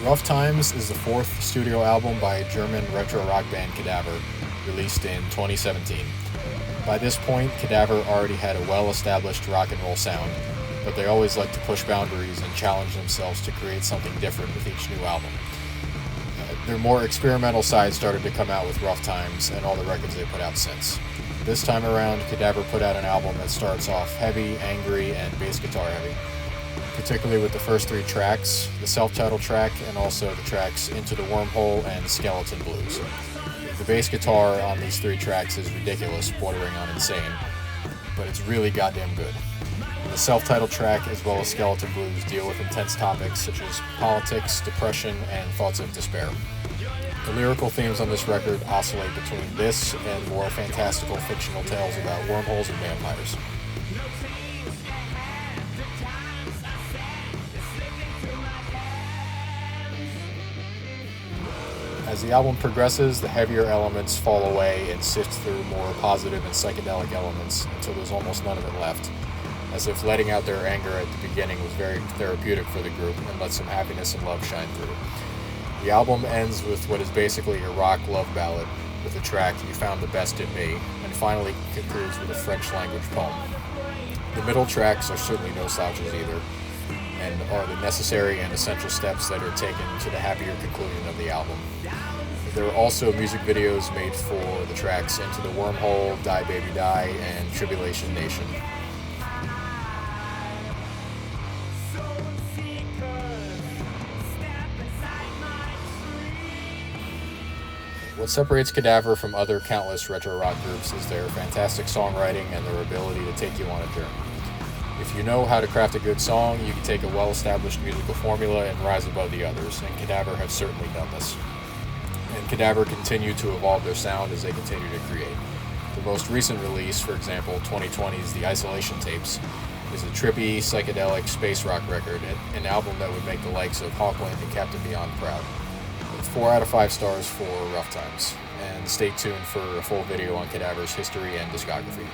Rough Times is the fourth studio album by German retro rock band Kadavar, released in 2017. By this point, Kadavar already had a well-established rock and roll sound, but they always like to push boundaries and challenge themselves to create something different with each new album. Their more experimental side started to come out with Rough Times and all the records they put out since. This time around, Kadavar put out an album that starts off heavy, angry, and bass guitar heavy, particularly with the first three tracks, the self-titled track, and also the tracks Into the Wormhole and Skeleton Blues. The bass guitar on these three tracks is ridiculous, bordering on insane, but it's really goddamn good. The self-titled track, as well as Skeleton Blues, deal with intense topics such as politics, depression, and thoughts of despair. The lyrical themes on this record oscillate between this and more fantastical fictional tales about wormholes and vampires. As the album progresses, the heavier elements fall away and sift through more positive and psychedelic elements until there's almost none of it left, as if letting out their anger at the beginning was very therapeutic for the group and let some happiness and love shine through. The album ends with what is basically a rock love ballad with the track You Found the Best in Me, and finally concludes with a French language poem. The middle tracks are certainly no slouches either, and are the necessary and essential steps that are taken to the happier conclusion of the album. There are also music videos made for the tracks Into the Wormhole, Die Baby Die, and Tribulation Nation. What separates Kadavar from other countless retro rock groups is their fantastic songwriting and their ability to take you on a journey. If you know how to craft a good song, you can take a well-established musical formula and rise above the others, and Kadavar have certainly done this. And Kadavar continue to evolve their sound as they continue to create. The most recent release, for example, 2020's The Isolation Tapes, is a trippy, psychedelic space rock record, an album that would make the likes of Hawkwind and Captain Beyond proud. 4 out of 5 stars for Rough Times, and stay tuned for a full video on Kadavar's history and discography.